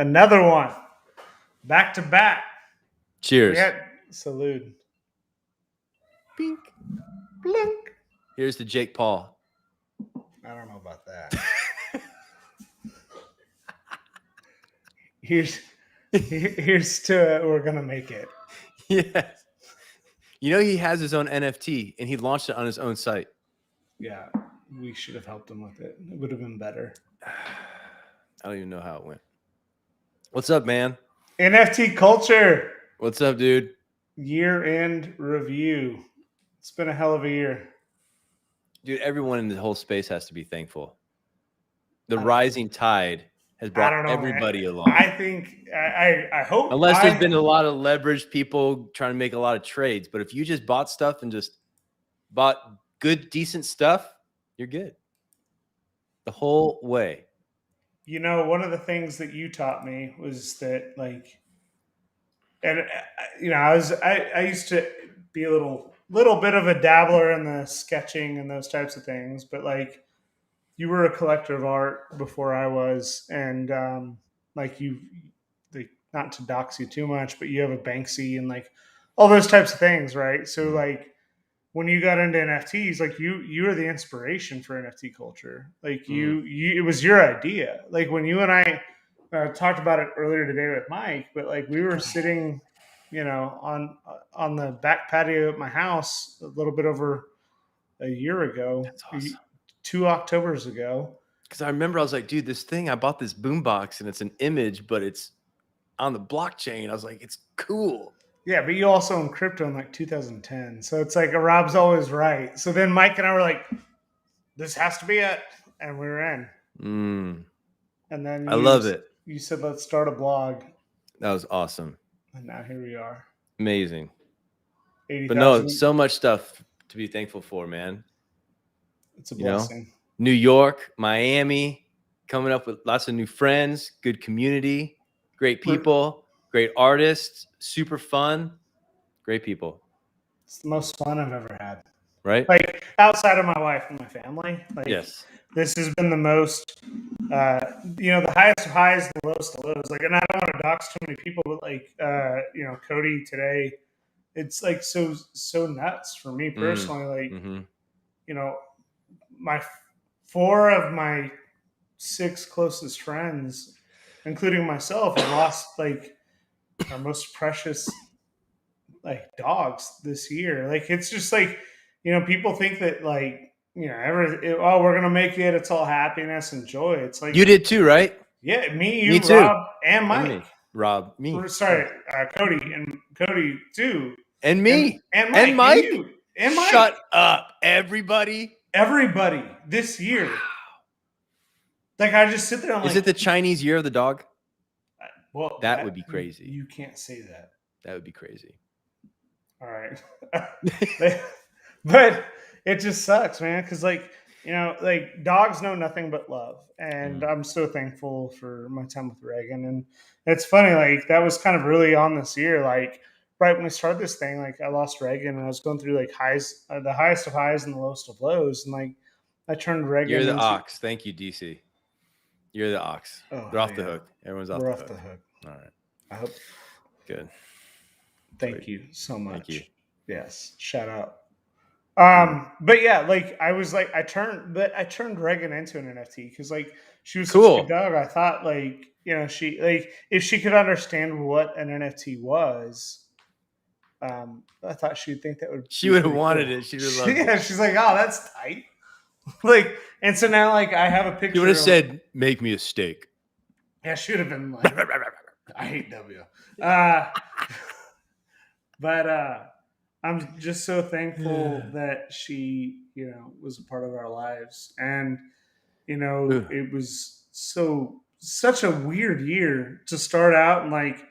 Another one. Back to back. Cheers. Salute. Bink. Blink. Here's to Jake Paul. I don't know about that. Here's to we're going to make it. Yes. You know, he has his own NFT and he launched it on his own site. Yeah, we should have helped him with it. It would have been better. I don't even know how it went. What's up, man? NFT Culture. What's up, dude? Year-end review. It's been a hell of a year. Dude, everyone in the whole space has to be thankful. The rising tide has brought everybody along. I think, I hope. Unless there's been a lot of leveraged people trying to make a lot of trades. But if you just bought stuff and just bought good, decent stuff, you're good. The whole way. You know, one of the things that you taught me was that, like, and you know, I used to be a little bit of a dabbler in the sketching and those types of things, but like, you were a collector of art before I was, and like not to dox you too much, but you have a Banksy and like all those types of things, right? So like, when you got into NFTs, like you were the inspiration for NFT culture. Like you it was your idea. Like when you and I talked about it earlier today with Mike, but like we were sitting, you know, on the back patio at my house a little bit over a year ago. That's awesome. 2 Octobers ago. Because I remember I was like, dude, this thing, I bought this boombox and it's an image, but it's on the blockchain. I was like, it's cool. Yeah, but you also own crypto in like 2010. So it's like Rob's always right. So then Mike and I were like, this has to be it. And we were in. And then I love it. You said, let's start a blog. That was awesome. And now here we are. Amazing. 80, but no, so much stuff to be thankful for, man. It's a blessing. You know? New York, Miami, coming up with lots of new friends, good community, great people, great artists, super fun, great people. It's the most fun I've ever had. Right? Like outside of my wife and my family. Like, yes. This has been the most, you know, the highest of highs, the lowest of lows. Like, and I don't want to dox too many people, but like, you know, Cody today, it's like so nuts for me personally. Like, you know, 4 of my 6 closest friends, including myself, have lost like our most precious like dogs this year. Like, it's just like, you know, people think that like, you know, we're gonna make it. It's all happiness and joy. It's like you did too, right? Yeah, me too. Rob, and Mike. And Rob, me. Sorry, Cody too. And me. And Mike. And Mike. And you. And Mike. Shut up, everybody. Everybody this year. Like, I just sit there. Is it the Chinese year of the dog? Well, that would be crazy. You can't say that. That would be crazy. All right. But it just sucks, man. Because, like, you know, like dogs know nothing but love. And I'm so thankful for my time with Reagan. And it's funny, like, that was kind of early on this year. Like, right when we started this thing, like, I lost Reagan and I was going through like highs, the highest of highs and the lowest of lows. And like, I turned Reagan. You're the ox. Thank you, DC. You're the ox. They're off the hook. Everyone's off the hook. We're off the hook. All right. I hope. Good. Thank you so much. Thank you. Yes. Shout out. But yeah, like I was like, I turned Reagan into an NFT because like she was cool. Such a good dog. I thought like, you know, she like if she could understand what an NFT was, I thought she'd think that would. She would have wanted it. She would have loved it. Yeah, she's like, oh, that's tight. Like, and so now like I have a picture. You would have said, "Make me a steak." Yeah, she would have been like, I hate W. But I'm just so thankful that she, you know, was a part of our lives. And, you know, it was such a weird year to start out. And like,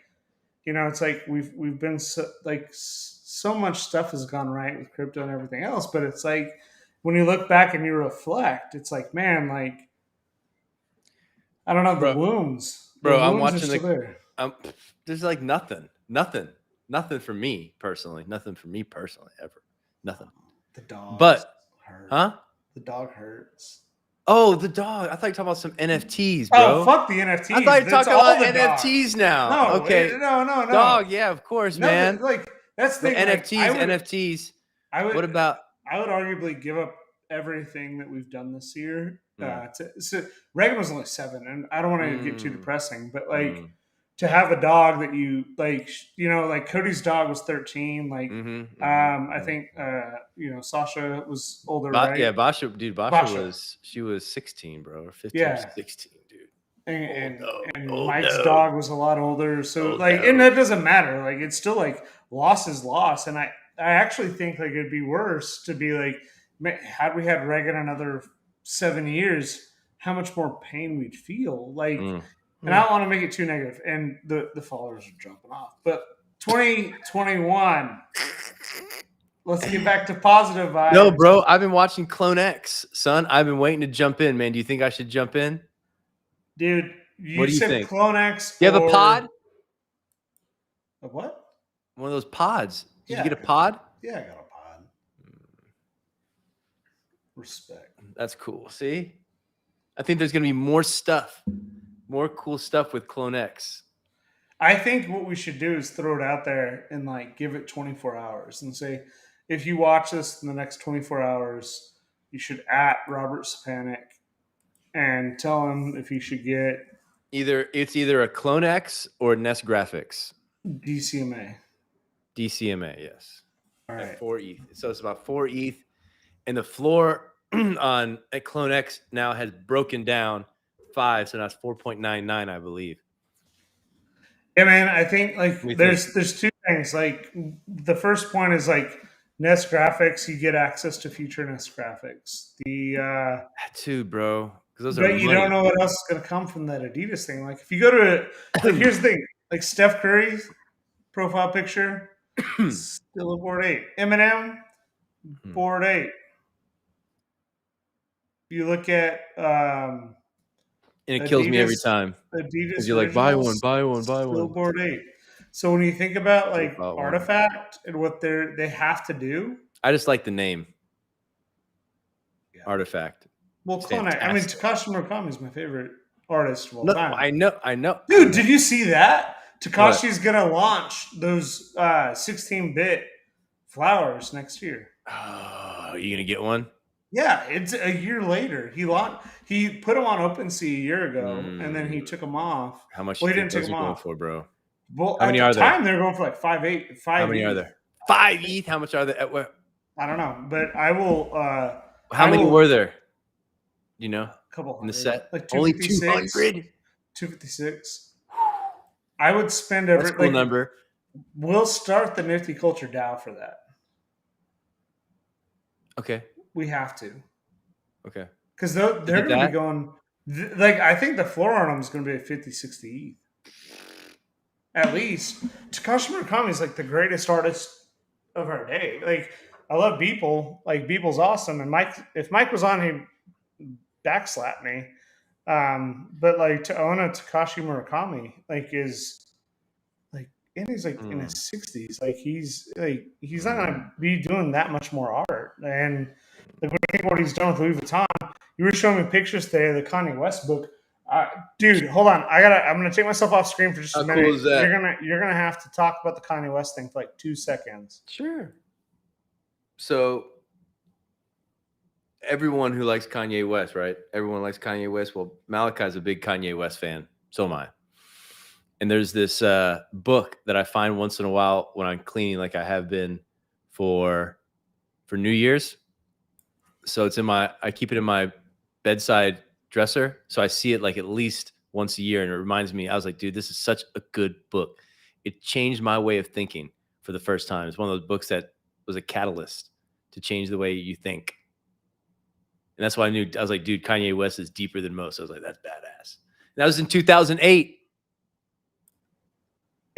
you know, it's like we've been so much stuff has gone right with crypto and everything else. But it's like, when you look back and you reflect, it's like, man, like, I don't know, the wounds. Bro, I'm watching there's like nothing for me personally. Nothing for me personally ever. Nothing. The dog. But hurt. Huh? The dog hurts. Oh, the dog. I thought you were talking about some NFTs, Oh, bro. fuck the NFTs. I thought you were That's talking all about the dog. NFTs now. No, Okay. no. Dog, yeah, of course, Nothing, man. like that's the But thing. Like NFTs, NFTs. I would, What about I would arguably give up everything that we've done this year. Mm, So Reagan was only 7, and I don't want to get too mm, depressing, but like mm, to have a dog that you like, like Cody's dog was 13. Like, I think Sasha was older, right? yeah, Basha, dude, Basha, she was 16, bro, or 15 or yeah. 16, dude. And, Oh and no. and Oh Mike's no. dog was a lot older, so Oh like, and no. that doesn't matter. Like, it's still like loss is loss, and I actually think like it'd be worse to be like, had we had Reagan another 7 years, how much more pain we'd feel. Like, and I don't want to make it too negative, and the followers are jumping off, but 2021. Let's get back to positive vibes. No, bro, I've been watching Clone X, son. I've been waiting to jump in, man. Do you think I should jump in? Dude, What you do you said think? Clone X. You have a pod? A what? One of those pods. Did you Yeah, get a pod? Yeah, I got a pod. Respect. That's cool. See? I think there's going to be more stuff, more cool stuff with Clone X. I think what we should do is throw it out there and like give it 24 hours and say, if you watch this in the next 24 hours, you should at Robert Sapanic and tell him if he should get It's either a Clone X or Nest Graphics. DCMA. DCMA, yes. All right. At 4 ETH. So it's about 4 ETH. And the floor on at Clone X now has broken down 5, so now it's 4.99, I believe. Yeah, man. I think like there's two things. Like the first point is like Nest Graphics, you get access to future Nest Graphics. That too, bro. Because those but are you money. don't know what else is going to come from that Adidas thing. Like if you go to like here's the thing, like Steph Curry's profile picture, still a board 8. Eminem, board 8. You look at and it Adidas, kills me every time. Adidas, You're like, buy one, buy one, buy one. Still board 8. So when you think about like Artifact and what they have to do, I just like the name. Yeah. Artifact. Well, Clone X. I mean, Takashi Murakami is my favorite artist of all time. I know. Dude, did you see that? Takashi's gonna launch those 16-bit flowers next year. Oh, are you gonna get one? Yeah, it's a year later. He put them on OpenSea a year ago, and then he took them off. How much? Well, he didn't take them off for, bro. Well, how many are there? At the time, they were going for like 5.8. How many are there? 5 ETH. How much are there? I don't know, but I will. How many were there? You know, a couple in the set. Like only 200. 256. I would spend every. That's a cool number. We'll start the NFT Culture DAO for that. Okay. We have to. Okay. Because they're going to be going. Like, I think the floor on them is going to be at 50, 60 ETH. At least. Takashi Murakami is like the greatest artist of our day. Like, I love Beeple. Like, Beeple's awesome. And if Mike was on, he'd backslap me. But like to own a Takashi Murakami, like is like, and he's like in his 60s. Like he's not gonna be doing that much more art. And like when you think what he's done with Louis Vuitton, you were showing me pictures today of the Kanye West book. Dude, hold on. I'm gonna take myself off screen for just a minute. Cool is that? You're gonna have to talk about the Kanye West thing for like 2 seconds. Sure. So everyone who likes Kanye West, right? Everyone likes Kanye West. Well, Malachi's a big Kanye West fan. So am I. And there's this book that I find once in a while when I'm cleaning, like I have been for New Year's. So it's I keep it in my bedside dresser. So I see it like at least once a year. And it reminds me, I was like, dude, this is such a good book. It changed my way of thinking for the first time. It's one of those books that was a catalyst to change the way you think. And that's why I was like, dude, Kanye West is deeper than most. I was like, that's badass. And that was in 2008.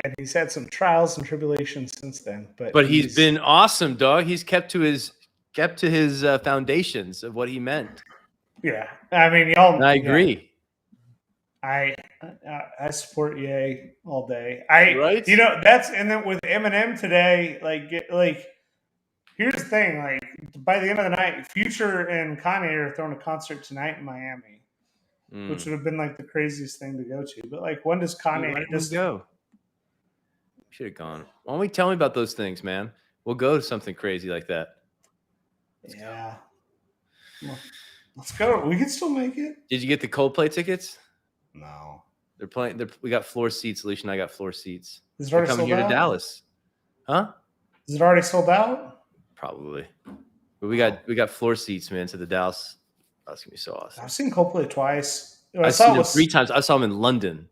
And he's had some trials and tribulations since then. But he's been awesome, dog. He's kept to his foundations of what he meant. Yeah. I mean, y'all. And I agree. I support Ye all day. Right? Right? You know, and then with Eminem today, like here's the thing, like by the end of the night, Future and Kanye are throwing a concert tonight in Miami, which would have been like the craziest thing to go to. But like, when does Dude, why Kanye didn't we just go? Should have gone. Why don't we tell me about those things, man? We'll go to something crazy like that. yeah. Well, let's go. We can still make it. Did you get the Coldplay tickets? No. They're playing. We got floor seats. Alicia and I got floor seats. Is it They're already coming sold here to out? Dallas, huh? Is it already sold out? Probably. But we got floor seats, man, to the Dallas. That's gonna be so awesome. I've seen Coldplay twice. I've seen them 3 times. I saw them in London.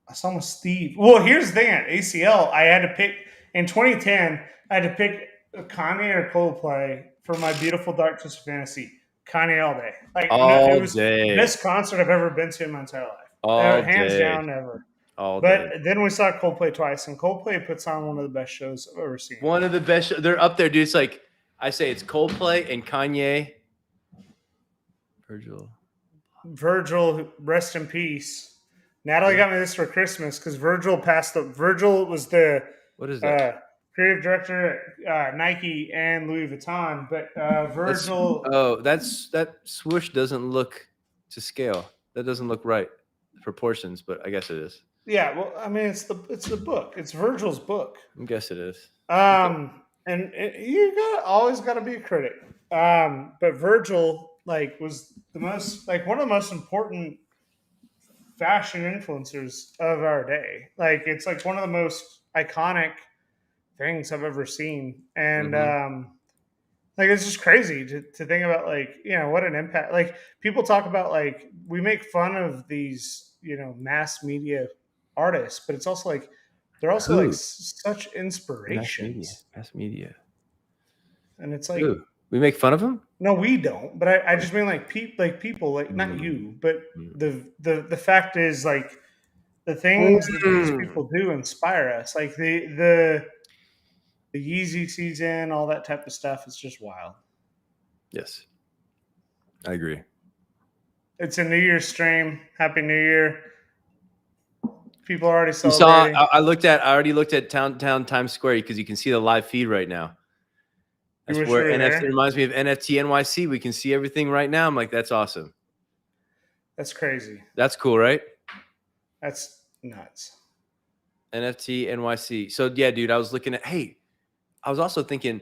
I saw him with Steve. Well, here's the thing: at ACL, I had to pick in 2010. I had to pick Kanye or Coldplay for my beautiful Dark Twisted Fantasy. Kanye all day. Like it was the best concert I've ever been to in my entire life. Hands down, ever. But then we saw Coldplay twice, and Coldplay puts on one of the best shows I've ever seen. One of the best. They're up there, dude. It's like I say, it's Coldplay and Kanye. Virgil, rest in peace. Natalie got me this for Christmas because Virgil was the what is that? Creative director at Nike and Louis Vuitton. But Virgil, that swoosh doesn't look to scale. That doesn't look right, proportions. But I guess it is. Yeah, well, I mean, it's the book. It's Virgil's book. I guess it is. And you always got to be a critic. But Virgil was the most one of the most important fashion influencers of our day. It's one of the most iconic things I've ever seen, and it's just crazy to think about what an impact. People talk about we make fun of these mass media artists, but it's also they're also such inspirations. Mass media. And it's we make fun of them. No, we don't. But I just mean people not you, but the fact is the things that these people do inspire us. The Yeezy season, all that type of stuff. It's just wild. Yes, I agree. It's a New Year's stream. Happy New Year. People are already celebrating. I already looked at downtown Times Square because you can see the live feed right now. That's where NFT reminds me of NFT NYC. We can see everything right now. I'm like, that's awesome. That's crazy. That's cool, right? That's nuts. NFT NYC. So yeah, dude, I was looking at. Hey, I was also thinking.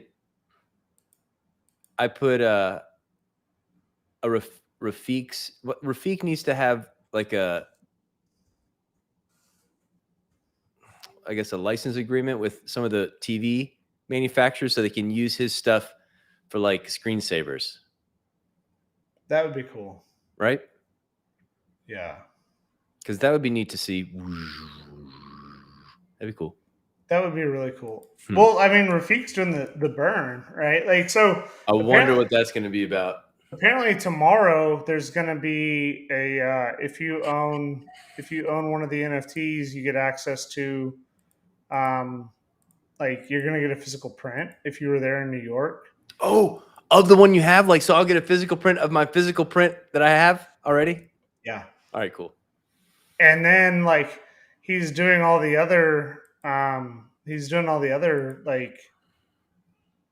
I put Rafiq's. What Rafiq needs to have a license agreement with some of the TV manufacturers so they can use his stuff for screensavers. That would be cool. Right? Yeah. Because that would be neat to see. That'd be cool. That would be really cool. Well, I mean, Rafiq's doing the burn, right? So I wonder what that's going to be about. Apparently tomorrow there's going to be a if you own one of the NFTs, you get access to you're going to get a physical print if you were there in New York. Oh, of the one you have? So I'll get a physical print of my physical print that I have already? Yeah. All right, cool. And then he's doing all the other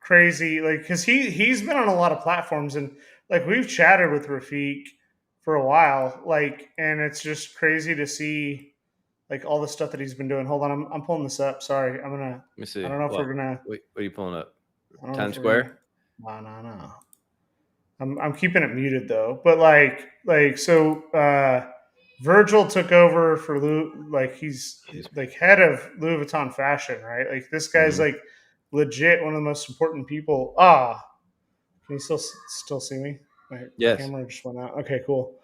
crazy because he's been on a lot of platforms, and we've chatted with Rafiq for a while, and it's just crazy to see all the stuff that he's been doing. Hold on, I'm pulling this up. Sorry, I'm gonna. Let me see. I don't know if we're gonna. Wait, what are you pulling up? Times Square? No. I'm keeping it muted though. But so Virgil took over for he's head of Louis Vuitton fashion, right? This guy's legit one of the most important people. Can you still see me? My camera just went out. Okay, cool.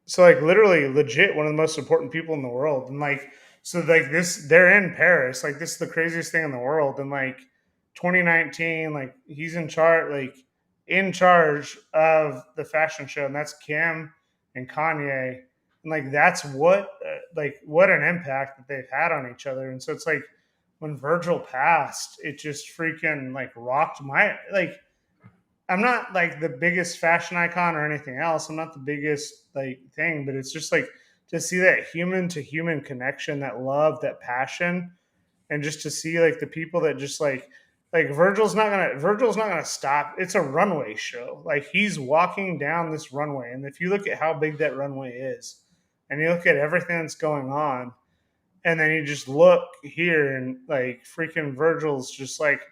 So literally legit one of the most important people in the world. And this, they're in Paris. This is the craziest thing in the world. And 2019, he's in charge of the fashion show, and that's Kim and Kanye. And that's what an impact that they've had on each other. And so it's when Virgil passed, it just freaking rocked my I'm not the biggest fashion icon or anything else. I'm not the biggest thing, but it's just to see that human to human connection, that love, that passion, and just to see the people that just Like Virgil's not gonna stop. It's a runway show. Like he's walking down this runway, and if you look at how big that runway is, and you look at everything that's going on, and then you just look here, and like freaking Virgil's just like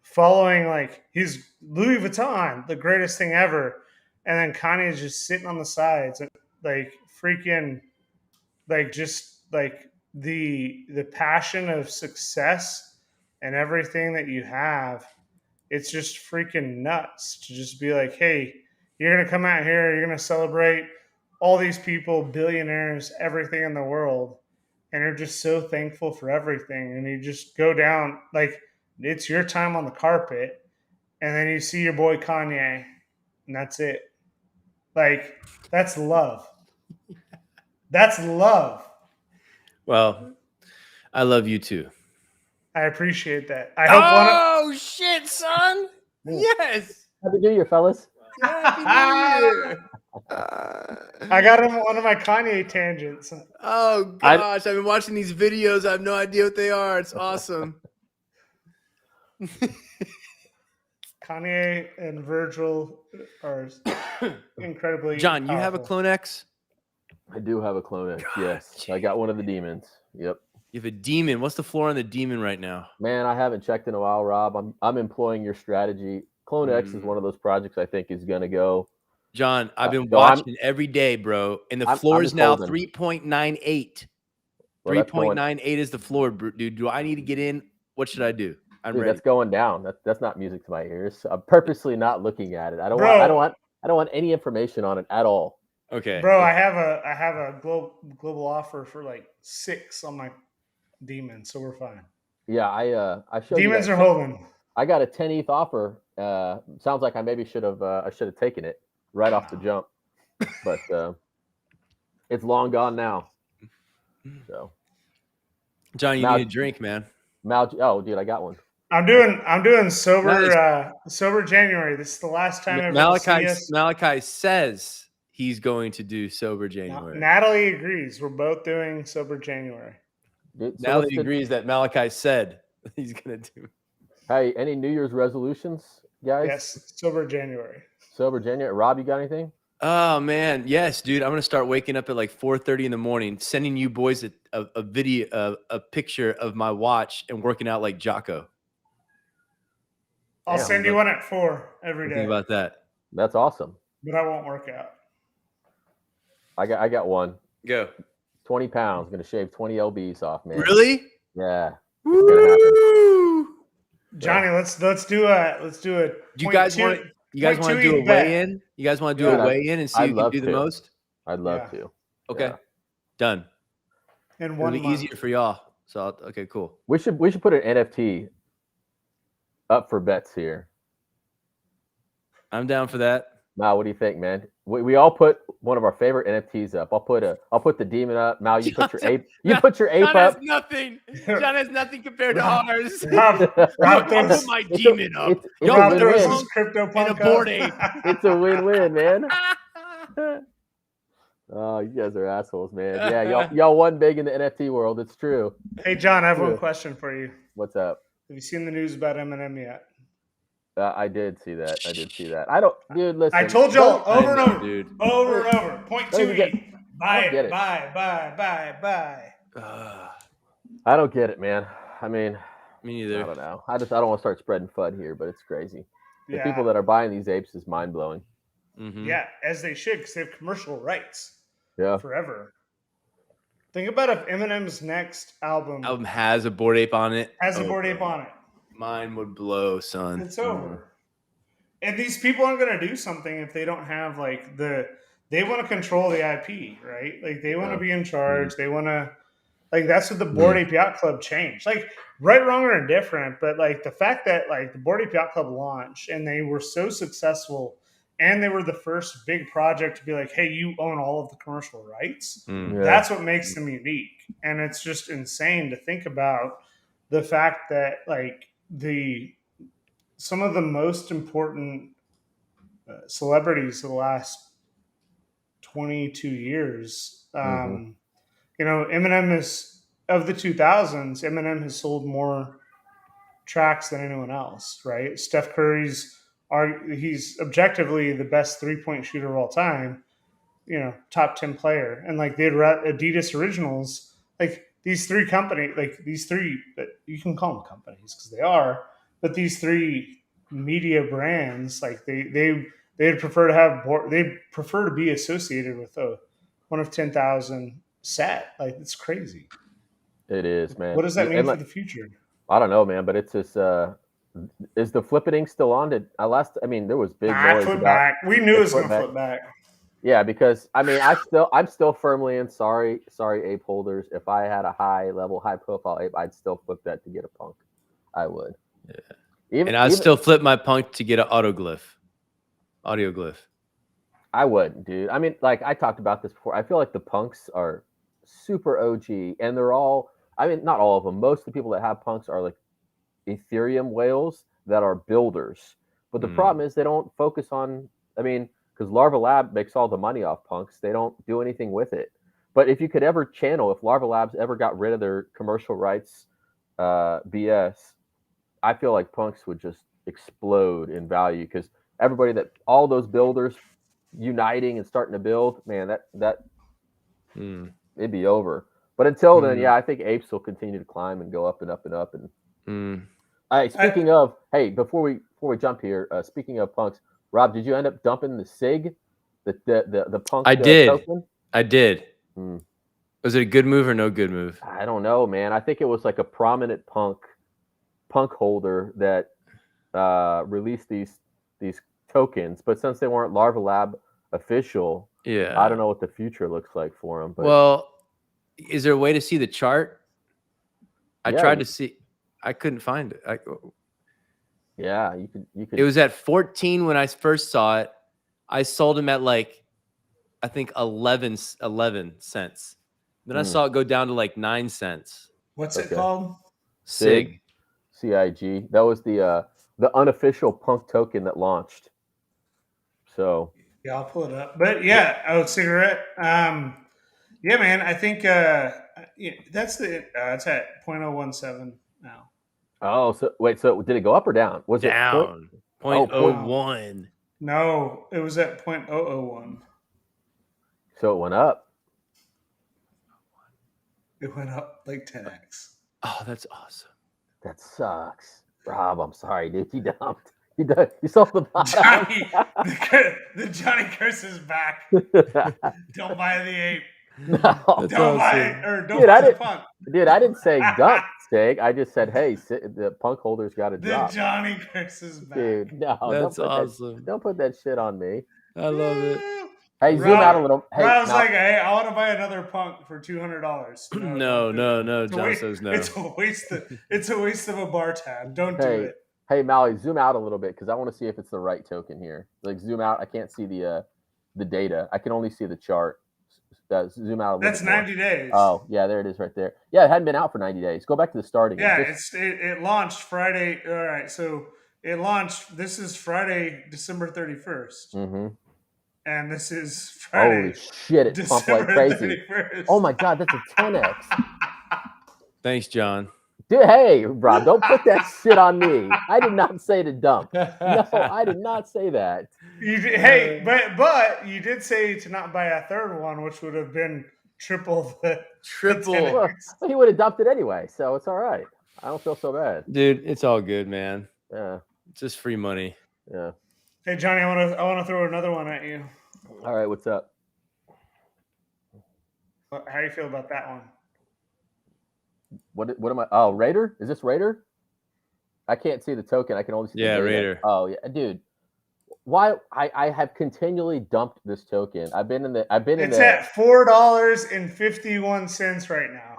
following, like he's Louis Vuitton, the greatest thing ever, and then Kanye's just sitting on the sides, and like freaking, like just like the passion of success and everything that you have, it's just freaking nuts to just be like, hey, you're going to come out here, you're going to celebrate all these people, billionaires, everything in the world, and you're just so thankful for everything. And you just go down, like, it's your time on the carpet, and then you see your boy Kanye, and that's it. Like, that's love. That's love. Well, I love you too. I appreciate that. I hope shit, son! Yes. Happy New Year, fellas. Happy New Year. I got him one of my Kanye tangents. Oh gosh, I've been watching these videos. I have no idea what they are. It's awesome. Kanye and Virgil are incredibly John, you have a powerful. Clone X? I do have a Clone X. Yes, I got one of the demons. Yep. You have a demon. What's the floor on the demon right now? Man, I haven't checked in a while, Rob. I'm employing your strategy. Clone X is one of those projects I think is gonna go. John, I've been watching every day, bro, and the floor is now 3.98. 3.98 is the floor, dude. Do I need to get in? What should I do? I'm ready. That's going down. That's not music to my ears. I'm purposely not looking at it. I don't want any information on it at all. Okay, bro. I have a global offer for like 6 on my demon, so we're fine. Yeah, I showed demons are holding. I got a 10 ETH offer. Sounds like I maybe should have taken it right off the jump, but it's long gone now. So, John, you need a drink, man. Oh, dude, I got one. I'm doing sober January. This is the last time Malachi says he's going to do sober January. Natalie agrees. We're both doing sober January. Natalie agrees that Malachi said he's going to do. Hey, any New Year's resolutions, guys? Yes, sober January. Sober January. Rob, you got anything? Oh man, yes, dude. I'm gonna start waking up at like 4:30 in the morning, sending you boys a video, a picture of my watch, and working out like Jocko. I'll send you one at 4 every day. Think about that. That's awesome. But I won't work out. I got one. Go. 20 pounds. Gonna shave 20 lbs off, man. Really? Yeah. Woo! Johnny, let's do a. You guys want to do a weigh-in? You guys want to do a weigh-in and see who can do the most? I'd love to. Okay, done. And one it'll be easier for y'all. So okay, cool. We should put an NFT up for bets here. I'm down for that. Mal, what do you think, man? We all put one of our favorite NFTs up. I'll put the demon up. Mal, you put your ape. You put your ape John up. has nothing. John has nothing compared to ours. Rob I'll put my demon up. Rob throws his CryptoPunk and a board ape. It's a win-win, man. Oh, you guys are assholes, man. Yeah, y'all won big in the NFT world. It's true. Hey, John, I have one question for you. What's up? Have you seen the news about Eminem yet? I did see that. I don't, dude. Listen. I told y'all over and over, dude. Over and over. 0.2 Buy it. Buy. I don't get it, man. I mean, me neither. I don't know. I don't want to start spreading FUD here, but it's crazy. The Yeah. people that are buying these apes is mind blowing. Mm-hmm. Yeah, as they should, because they have commercial rights. Yeah. Forever. Think about if Eminem's next album has a board ape on it. Has a board ape on it. Mine would blow, son. It's over. And these people aren't going to do something if they don't have like they want to control the IP, right? Like they want to be in charge. They want to, like, that's what the Board Ape Yacht Club changed. Like, right, wrong, or indifferent, but like the fact that like the Board Ape Yacht Club launched and they were so successful and they were the first big project to be like, hey, you own all of the commercial rights. That's what makes them unique. And it's just insane to think about the fact that like some of the most important celebrities of the last 22 years, Eminem is, of the 2000s, Eminem has sold more tracks than anyone else, right? Steph Curry's he's objectively the best 3-point shooter of all time, top 10 player. And like Adidas Originals, like these three companies, you can call them companies because they are, but these three media brands, like they'd prefer to be associated with a one of 10,000 set. Like it's crazy. It is, man. What does that mean And for like, the future? I don't know, man, but it's just is the flippening still on? I mean, there was big noise Flip about back. We knew it was flip going to back. flip back. Yeah, because I mean, I'm still firmly in. Sorry, ape holders. If I had a high profile ape, I'd still flip that to get a punk. I would. Yeah. And I'd still flip my punk to get an audioglyph. I would, dude. I mean, like I talked about this before. I feel like the punks are super OG, and they're all. I mean, not all of them. Most of the people that have punks are like Ethereum whales that are builders. But the problem is they don't focus on. I mean, because Larva Lab makes all the money off punks, they don't do anything with it. But if you could ever channel, if Larva Labs ever got rid of their commercial rights BS, I feel like punks would just explode in value because all those builders uniting and starting to build, man, it'd be over. But until then, yeah, I think apes will continue to climb and go up and up and up. And all right, speaking of, hey, before we jump here, speaking of punks, Rob, did you end up dumping the SIG, the punk? I did. Token? I did. Was it a good move or no good move? I don't know, man. I think it was like a prominent punk holder that released these tokens, but since they weren't Larva Lab official, I don't know what the future looks like for them. But well, is there a way to see the chart? I tried to see. I couldn't find it. Yeah, you could. It was at 14 when I first saw it. I sold him at like, I think 11 cents. Then I saw it go down to like 9 cents. What's it called? SIG. CIG. That was the unofficial punk token that launched. So yeah, I'll pull it up. But yeah, cigarette. Yeah, man. I think that's it's at 0.017 now. Oh, so wait. So did it go up or down? Was down? It 0.01? No, it was at 0.001. So it went up. It went up like 10x. Oh, that's awesome. That sucks, Rob. I'm sorry, dude. You dumped. You sold the bottom. Johnny, the Johnny curse is back. Don't buy the ape. No, don't buy it, or don't buy the punk. Dude, I didn't say dump, Sig. I just said, hey, the punk holder's got to drop. The Johnny curse is back. Dude, no. That's awesome. Don't put that shit on me. I love it. Hey, zoom out a little. Hey, I was like, hey, I want to buy another punk for $200. No. John says no. It's a waste of a bar tab. Don't do it. Hey, Mally, zoom out a little bit because I want to see if it's the right token here. Like, zoom out. I can't see the data. I can only see the chart. Zoom out a little That's 90 days. Oh, yeah, there it is right there. Yeah, it hadn't been out for 90 days. Go back to the starting. Yeah, it launched Friday. All right, so it launched. This is Friday, December 31st. Mm-hmm. And this is Friday. Holy shit, it pumped like crazy. 31st. Oh my God, that's a 10x. Thanks, John. Dude, hey, Rob, don't put that shit on me. I did not say to dump. No, I did not say that. Hey, but you did say to not buy a third one, which would have been triple. Well, he would have dumped it anyway, so it's all right. I don't feel so bad. Dude, it's all good, man. Yeah. It's just free money. Yeah. Hey, Johnny, I want to throw another one at you. All right, what's up? How do you feel about that one? What am I? Oh, Raider? Is this Raider? I can't see the token. I can only see the data. Raider. Oh, yeah, dude. Why I have continually dumped this token. It's at $4.51 right now.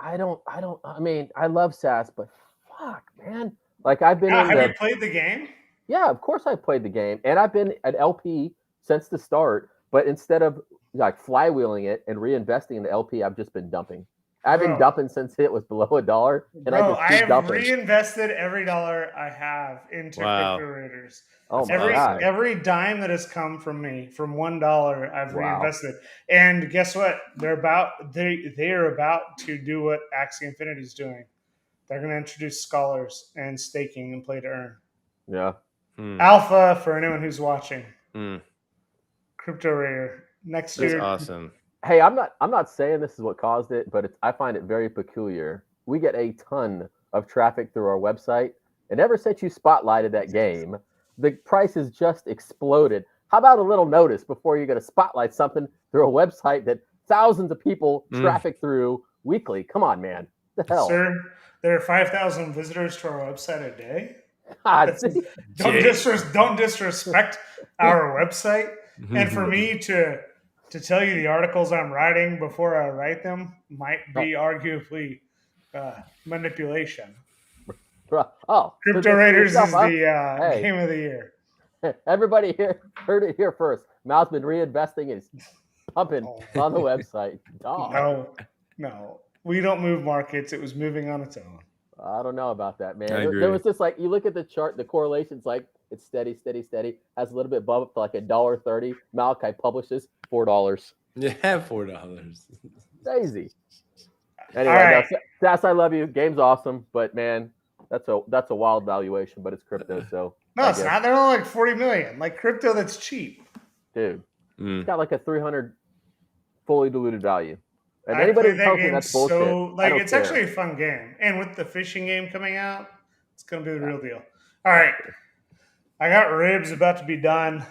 I mean, I love SAS, but fuck, man. Like I've been have you played the game? Yeah, of course I played the game. And I've been an LP since the start, but instead of like flywheeling it and reinvesting in the LP, I've just been dumping. I've been dumping since it was below $1, and I just keep dumping. Reinvested every dollar I have into crypto raiders. Oh my God. Every dime that has come from me, from $1, I've reinvested. And guess what? They are about to do what Axie Infinity is doing. they're going to introduce scholars and staking and play to earn. Yeah. Alpha, for anyone who's watching, Mm. Crypto Raider next That's year. awesome. Hey, I'm not saying this is what caused it, but I find it very peculiar. We get a ton of traffic through our website, and ever since you spotlighted that game, the price has just exploded. How about a little notice before you're going to spotlight something through a website that thousands of people traffic through weekly? Come on, man. The hell? Sir, there are 5,000 visitors to our website a day. God, Don't disrespect our website. And for me to tell you the articles I'm writing before I write them might be arguably manipulation. Oh, Crypto Raiders is the game of the year. Everybody here heard it here first. Mal's been reinvesting and pumping on the website. No. We don't move markets. It was moving on its own. I don't know about that, man. I agree. There was just like, you look at the chart, the correlation's like, it's steady, has a little bit bump up to like $1.30. Malachi publishes $4. Yeah, $4. Crazy. Anyway, right. Sass, I love you. Game's awesome, but man, that's a wild valuation, but it's crypto, so no, it's not. They're only like 40 million. Like crypto, that's cheap, dude. It's got like a 300 fully diluted value. And I anybody play that tells me game that's bullshit. so like it's care. actually a fun game, and with the fishing game coming out, it's gonna be the real deal. All right, I got ribs about to be done.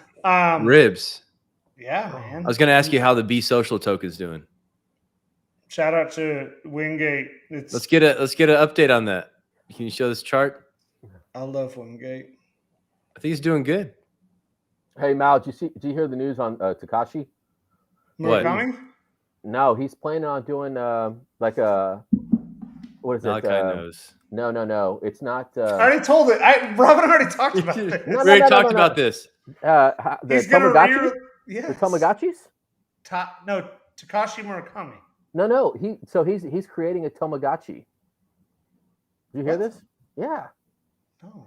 Ribs. Yeah, man. I was going to ask you how the Be Social token's doing. Shout out to Wingate. Let's get an update on that. Can you show this chart? I love Wingate. I think he's doing good. Hey Mal, did you hear the news on Takashi? Murakami? No, he's planning on doing like a what is it? Malachi knows. No, it's not. I already told it. Robin already talked about this. We already talked about this. The Tamagotchi? Yes. The Tamagotchis? Takashi Murakami. No. He's creating a Tamagotchi. Did you hear this? Yeah. No.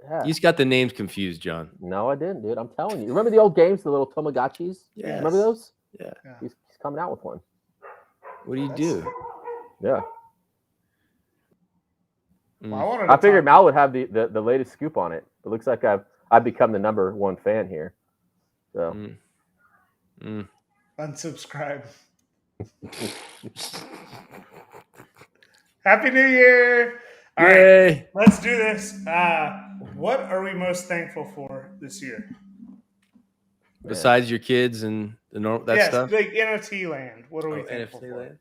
Yeah. You just got the names confused, John. No, I didn't, dude. I'm telling you. Remember the old games, the little Tamagotchis? Yeah. Remember those? Yeah. He's coming out with one. What do you do? Yeah. Well, I figured Mal would have the latest scoop on it. It looks like I've become the #1 fan here. So unsubscribe. Happy New Year! All right, let's do this. What are we most thankful for this year? Besides your kids and stuff? Like NFT land. What are we thankful NFT for? land?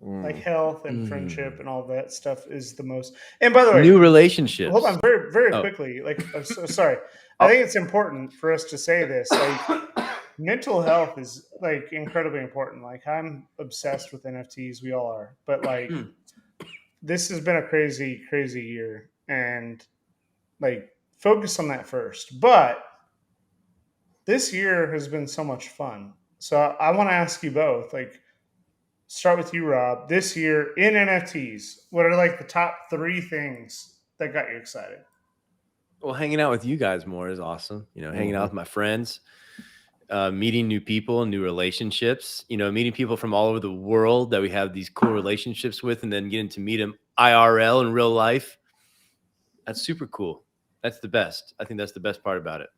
Like health and friendship and all that stuff is the most. And by the way, new relationships. Hold on, very, very quickly. Like, sorry. I think it's important for us to say this. Like, mental health is like incredibly important. Like, I'm obsessed with NFTs. We all are. But like, this has been a crazy, crazy year, and like, focus on that first. But this year has been so much fun. So I want to ask you both. Like, start with you, Rob. This year in NFTs, what are like the top 3 things that got you excited? Well, hanging out with you guys more is awesome. Hanging out with my friends, meeting new people, new relationships, meeting people from all over the world that we have these cool relationships with, and then getting to meet them IRL in real life. That's super cool. That's the best. I think that's the best part about it,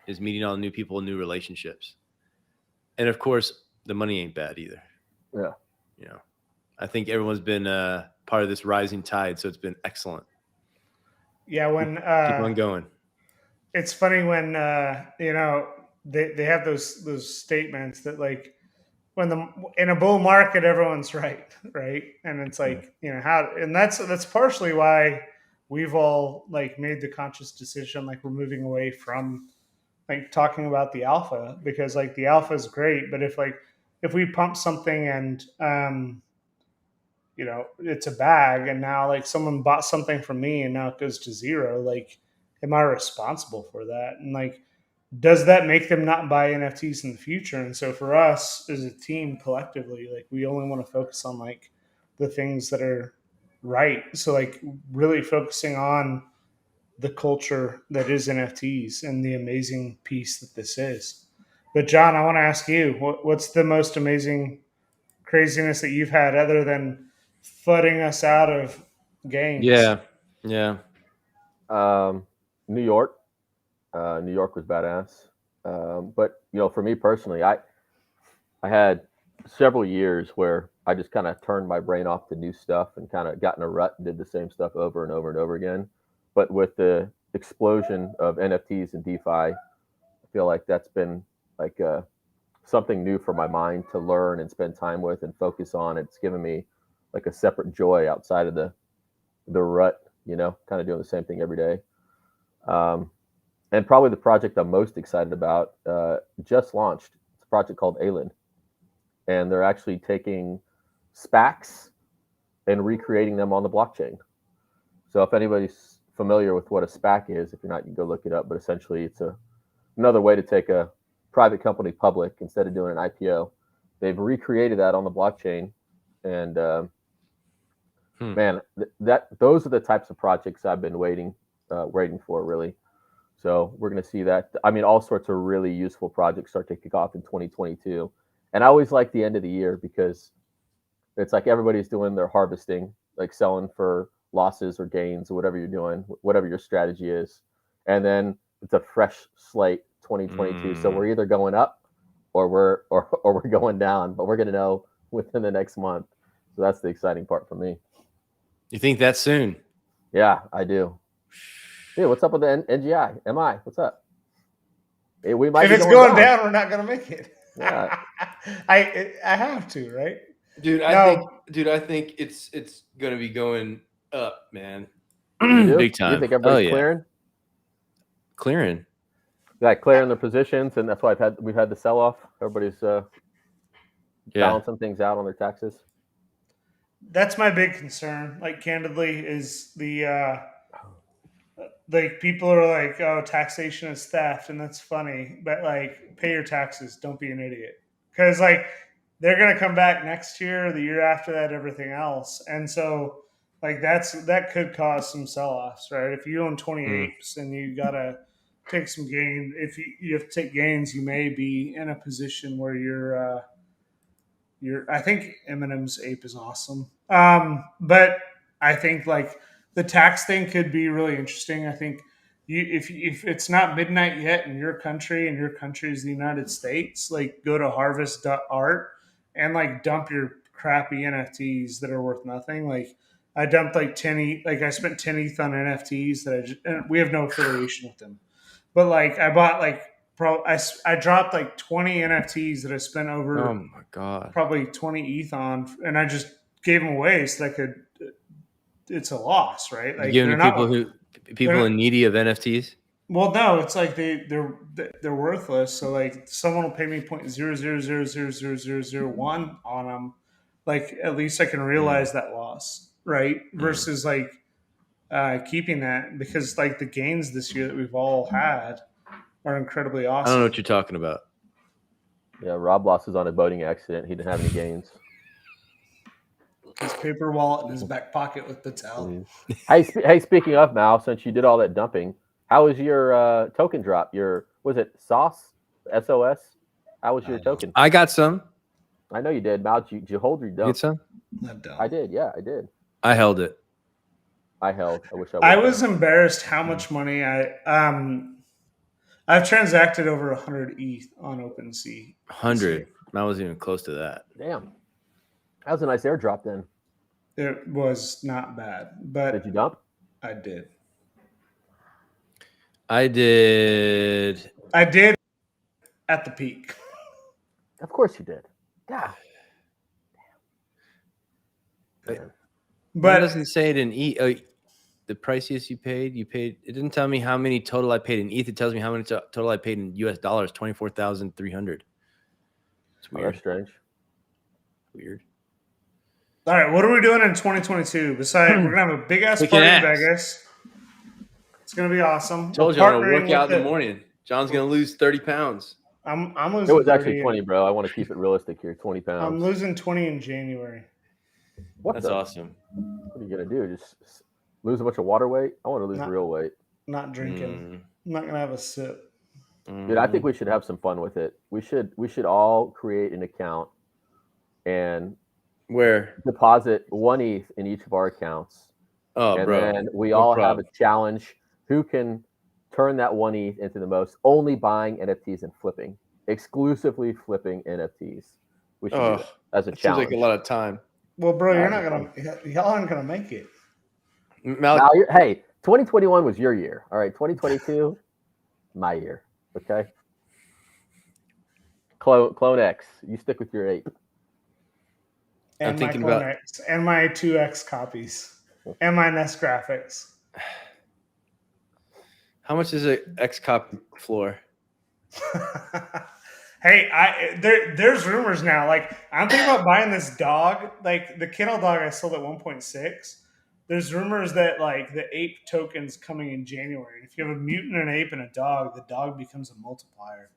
is meeting all the new people and new relationships. And of course, the money ain't bad either. Yeah. I think everyone's been part of this rising tide, so it's been excellent. Yeah, when keep on going. It's funny when they have those statements that like when in a bull market everyone's right, and it's like that's partially why we've all like made the conscious decision like we're moving away from like talking about the alpha, because like the alpha is great, but if we pump something and it's a bag, and now like someone bought something from me and now it goes to zero, like, am I responsible for that? And like, does that make them not buy NFTs in the future? And so for us as a team collectively, like, we only want to focus on like the things that are right. So like really focusing on the culture that is NFTs and the amazing piece that this is. But John, I want to ask you, what's the most amazing craziness that you've had other than flooding us out of gains. Yeah. Yeah. New York. New York was badass. But for me personally, I had several years where I just kind of turned my brain off to new stuff and kind of got in a rut and did the same stuff over and over and over again. But with the explosion of NFTs and DeFi, I feel like that's been like something new for my mind to learn and spend time with and focus on. It's given me like a separate joy outside of the rut, kind of doing the same thing every day. And probably the project I'm most excited about just launched. It's a project called Alan, and they're actually taking SPACs and recreating them on the blockchain. So if anybody's familiar with what a SPAC is, if you're not, you can go look it up. But essentially, it's another way to take a private company public instead of doing an IPO. They've recreated that on the blockchain, and man, those are the types of projects I've been waiting for, really. So we're going to see that. I mean, all sorts of really useful projects start to kick off in 2022. And I always like the end of the year because it's like everybody's doing their harvesting, like selling for losses or gains or whatever you're doing, whatever your strategy is. And then it's a fresh slate 2022. So we're either going up or we're going down, but we're going to know within the next month. So that's the exciting part for me. You think that soon? Yeah, I do. Yeah, what's up with the NGI? MI, what's up? Hey, we might. If it's going down, we're not going to make it. Yeah. I have to, right? Dude, I think it's going to be going up, man. Big time. You think everybody's clearing? Clearing. Yeah, clearing their positions, and that's why we've had the sell off. Everybody's balancing things out on their taxes. That's my big concern. Like, candidly, is the like, people are like, oh, taxation is theft, and that's funny, but like, pay your taxes, don't be an idiot, because like, they're gonna come back next year, the year after that, everything else, and so like, that could cause some sell-offs, right? If you own 20 apes and you gotta take some gain, if you have to take gains, you may be in a position where you're I think Eminem's ape is awesome, but I think like, the tax thing could be really interesting. I think if it's not midnight yet in your country, and your country is the United States, like, go to harvest.art and like dump your crappy NFTs that are worth nothing. Like, I dumped like 10 ETH, like I spent 10 ETH on NFTs that and we have no affiliation with them. But like, I bought like I dropped like 20 NFTs that I spent over, oh my God, probably 20 ETH on, and I just gave them away so that I could. It's a loss, right? Like, giving to people in needy of NFTs. Well, no, it's like they're worthless. So like, someone will pay me 0.000000001 on them. Like, at least I can realize that loss, right? Versus like keeping that, because like, the gains this year that we've all had are incredibly awesome. I don't know what you're talking about. Yeah, Rob lost his on a boating accident. He didn't have any gains. His paper wallet in his back pocket with the towel. Hey, speaking of, Mal, since you did all that dumping, how was your token drop? Was it SOS? SOS? How was your token? I got some. I know you did. Mal, did you hold your dump? You get some? I did. Yeah, I did. I held it. I wish I would. I was embarrassed how much money I've transacted over 100 ETH on OpenSea. 100. I wasn't even close to that. Damn. That was a nice airdrop then. It was not bad, but did you dump? I did. I did at the peak. Of course you did. Yeah. But it doesn't say it in ETH. The prices you paid. It didn't tell me how many total I paid in ETH. It tells me how many total I paid in US dollars. 24,300. It's weird. That's strange. Weird. All right, what are we doing in 2022? Besides, we're gonna have a big ass party in Vegas. It's gonna be awesome. Told you I'm gonna work out in the morning. John's gonna lose 30 pounds. I'm losing. It was actually 20, bro. I want to keep it realistic here. 20 pounds. I'm losing 20 in January. That's awesome. What are you gonna do? Just lose a bunch of water weight? I want to lose real weight. Not drinking. I'm not gonna have a sip. Dude, I think we should have some fun with it. We should all create an account and Where? deposit 1 ETH in each of our accounts, Oh, and bro. then we No all have problem. a challenge: who can turn that 1 ETH into the most, only buying NFTs and flipping, exclusively flipping NFTs. We should do Oh, that as a it seems like challenge. a lot of time. Well, bro, you're That'd not be gonna, y'all aren't gonna make it. Now, hey, 2021 was your year. All right, 2022, my year. Okay. Clone X, you stick with your 8. And I'm my thinking Clone about X, and my 2X copies, and my Nest graphics. how much is a X copy floor? Hey, there's rumors now. Like, I'm thinking about buying this dog, like the kennel dog I sold at 1.6. There's rumors that like the ape token's coming in January. If you have a mutant, an ape, and a dog, the dog becomes a multiplier.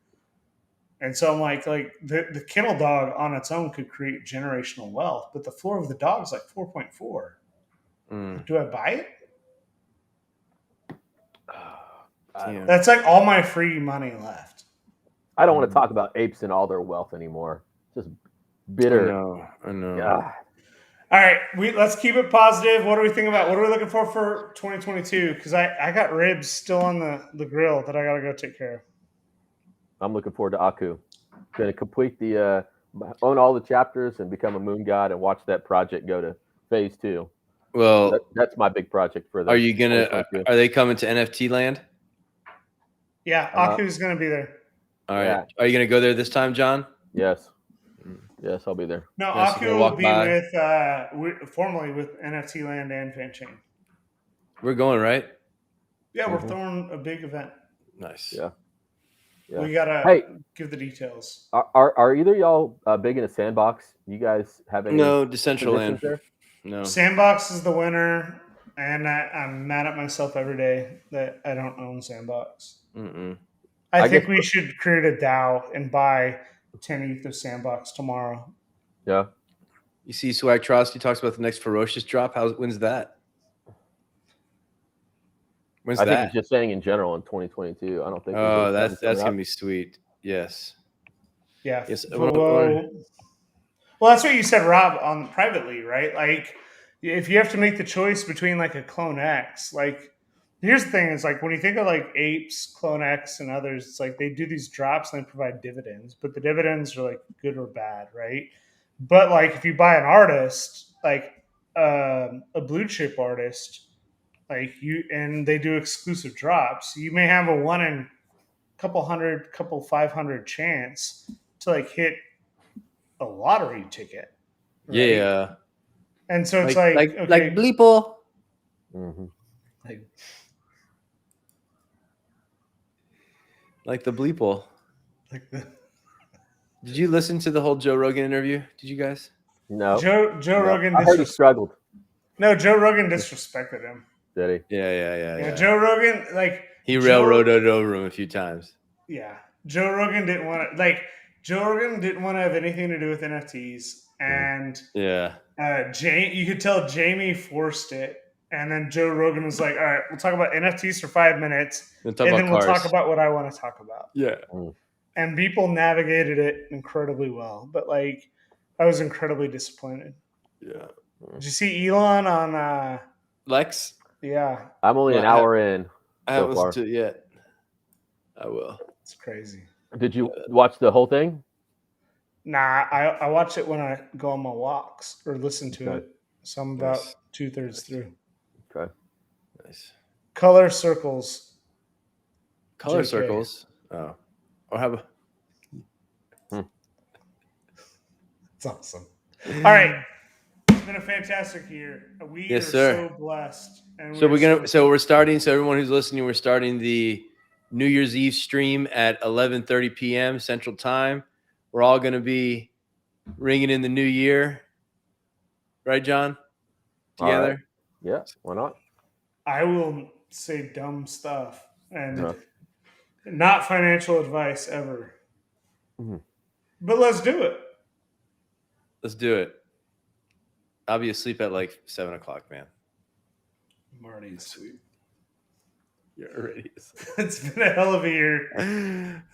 And so I'm like the kennel dog on its own could create generational wealth, but the floor of the dog is like 4.4. Do I buy it? Damn. That's like all my free money left. I don't want to talk about apes and all their wealth anymore. Just bitter. I know. God. All right, let's keep it positive. What do we think about? What are we looking for 2022? Because I got ribs still on the grill that I got to go take care of. I'm looking forward to Aku. Going to complete own all the chapters and become a moon god and watch that project go to phase 2. Well, that's my big project for the. Are they coming to NFT land? Yeah, Aku's going to be there. All right. Yeah. Are you going to go there this time, John? Yes. Yes, I'll be there. No, Aku will be formally with NFT Land and FanChain. We're going, right? Yeah, we're throwing a big event. Nice. Yeah. We gotta give the details. Are either y'all big in a sandbox? You guys have any? No, Decentraland. There? No. Sandbox is the winner, and I'm mad at myself every day that I don't own Sandbox. I think we should create a DAO and buy 10 ETH of Sandbox tomorrow. Yeah. You see, Swagtrosity talks about the next Ferocious drop. When's that? I think he's just saying in general in 2022. I don't think. Oh, that's gonna be sweet. Yes. Yeah. Yes. Well, that's what you said, Rob, on privately, right? Like, if you have to make the choice between like a Clone X, like, here's the thing: is like when you think of like apes, Clone X, and others, it's like they do these drops and they provide dividends, but the dividends are like good or bad, right? But like if you buy an artist, like a blue chip artist. And they do exclusive drops. You may have a 1 in couple 500 chance to like hit a lottery ticket. Right? Yeah. And so it's like Bleeple. Like the Bleeple. Did you listen to the whole Joe Rogan interview? Did you guys? No. Joe Rogan. I heard he struggled. No, Joe Rogan disrespected him. Did he? Yeah. Joe Rogan, like he railroaded over him a few times. Yeah, Joe Rogan didn't want to have anything to do with NFTs, and you could tell Jamie forced it, and then Joe Rogan was like, "All right, we'll talk about NFTs for 5 minutes, and then we'll talk about what I want to talk about." Yeah, and people navigated it incredibly well, but like I was incredibly disappointed. Yeah. Did you see Elon on Lex? Yeah, I'm only an hour in. I haven't listened to it yet. I will. It's crazy. Did you watch the whole thing? Nah, I watch it when I go on my walks or listen to it. So I'm about 2/3 through. Okay. Nice. Color circles. Color circles. Oh. Or have a. It's awesome. All right. It's been a fantastic year. We are so blessed. And so we're starting. So everyone who's listening, we're starting the New Year's Eve stream at 11:30 p.m. Central Time. We're all going to be ringing in the new year, right, John? Together. Right. Yeah. Why not? I will say dumb stuff and not financial advice ever. But let's do it. Let's do it. I'll be asleep at like 7 o'clock, man. I'm already asleep. You're already asleep. It's been a hell of a year.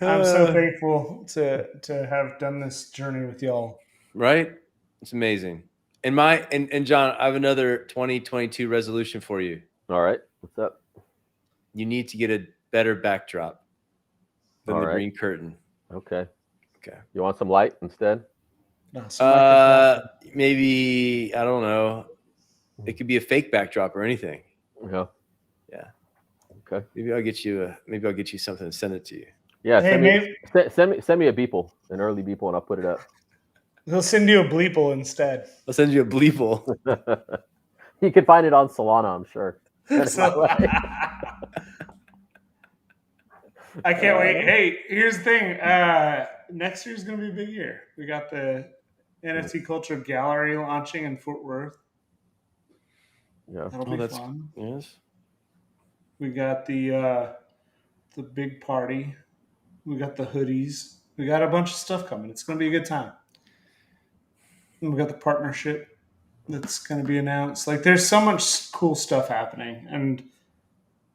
I'm so thankful to have done this journey with y'all. Right? It's amazing. And John, I have another 2022 resolution for you. All right. What's up? You need to get a better backdrop than the green curtain. Okay. Okay. You want some light instead? No, maybe, I don't know. It could be a fake backdrop or anything. Yeah. Yeah. Okay. Maybe I'll get you something and send it to you. Yeah. Hey, send me a Beeple, an early Beeple, and I'll put it up. he'll send you a bleeple instead. I'll send you a bleeple. You can find it on Solana, I'm sure. I can't wait. Hey, here's the thing. Next year's going to be a big year. We got the NFT Culture Gallery launching in Fort Worth. Yeah. That'll be fun. Yes. We got the big party. We got the hoodies. We got a bunch of stuff coming. It's going to be a good time. And we got the partnership that's going to be announced. Like, there's so much cool stuff happening, and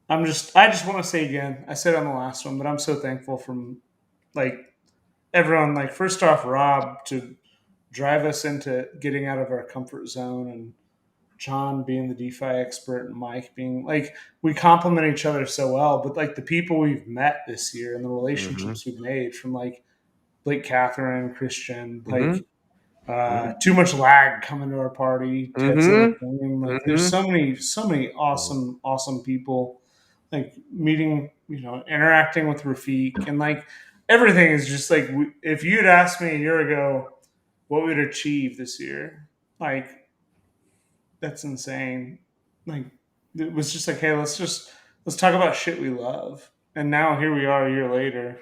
I just want to say again, I said on the last one, but I'm so thankful from like everyone. Like, first off, Rob to drive us into getting out of our comfort zone, and John being the DeFi expert, and Mike being like, we complement each other so well. But like the people we've met this year and the relationships we've made, from like Blake, Catherine, Christian, like too much lag coming to our party. Like, there's so many awesome people. Like meeting, interacting with Rafiq, and like everything is just like, if you'd asked me a year ago what we'd achieve this year, like, that's insane. Like, it was just like, hey, let's talk about shit we love. And now here we are a year later.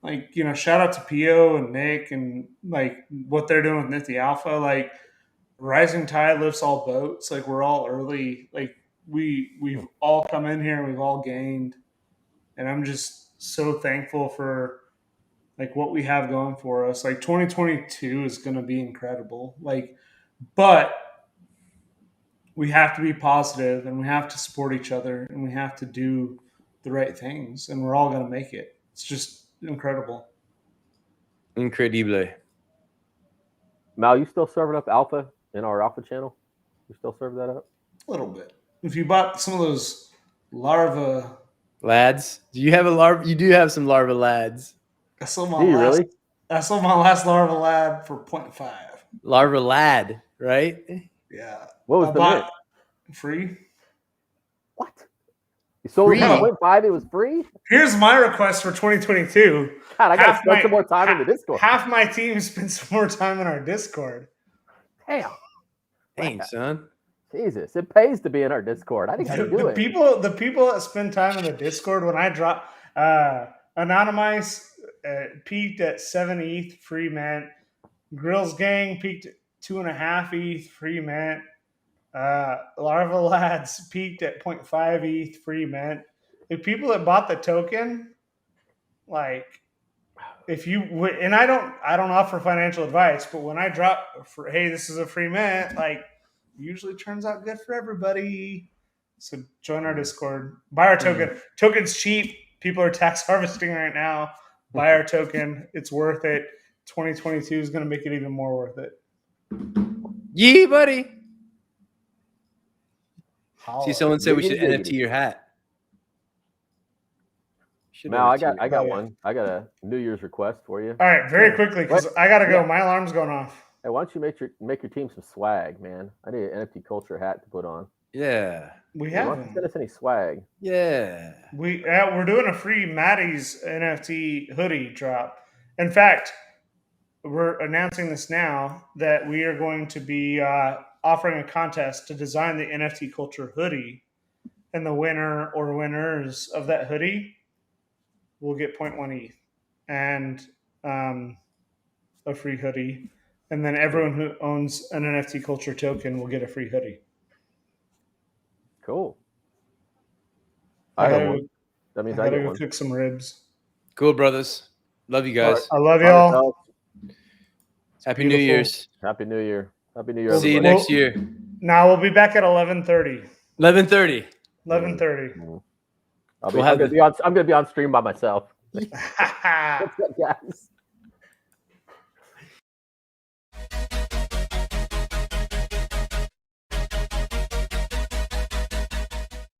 Like, shout out to Pio and Nick and like what they're doing with Nifty Alpha. Like, rising tide lifts all boats. Like, we're all early. Like, we've all come in here and we've all gained. And I'm just so thankful for like what we have going for us. Like, 2022 is going to be incredible. Like, but we have to be positive, and we have to support each other, and we have to do the right things, and we're all going to make it. It's just incredible. Incredible. Mal, you still serving up alpha in our alpha channel? You still serve that up? A little bit. If you bought some of those larva lads, you do have some larva lads. I sold my last larva lad for 0.5. Larva lad, right? Yeah. What was the mint? Free. What? You sold it for 0.5, it was free? Here's my request for 2022. God, I got to spend some more time in the Discord. Half my team spent some more time in our Discord. Damn. Dang, son. Jesus, it pays to be in our Discord. I think I can do it. The people that spend time in the Discord, when I drop Anonymize peaked at 7 ETH free mint. Grills Gang peaked at 2.5 ETH free mint. Larva Lads peaked at 0.5 ETH free mint. The people that bought the token, like, if you and I don't offer financial advice, but when I drop hey, this is a free mint, like, usually turns out good for everybody. So join our Discord. Buy our token. Token's cheap. People are tax harvesting right now. Buy our token. It's worth it. 2022 is going to make it even more worth it. Yee, buddy. Holla. See, someone said we should NFT your hat. Now I got one. I got a New Year's request for you. All right, very quickly, because I got to go. My alarm's going off. Hey, why don't you make your team some swag, man? I need an NFT Culture hat to put on. Yeah, we have. Why don't you send us any swag? Yeah, we're doing a free Maddie's NFT hoodie drop. In fact, we're announcing this now that we are going to be offering a contest to design the NFT Culture hoodie, and the winner or winners of that hoodie will get 0.1 ETH and a free hoodie. And then everyone who owns an NFT Culture token will get a free hoodie. Cool. I got one. That means I got to go cook some ribs. Cool, brothers. Love you guys. I love y'all. Happy New Year's. Happy New Year. Happy New Year. See you next year. Now we'll be back at 11:30. 11:30. 11:30. I'm gonna be on stream by myself. What's up, guys?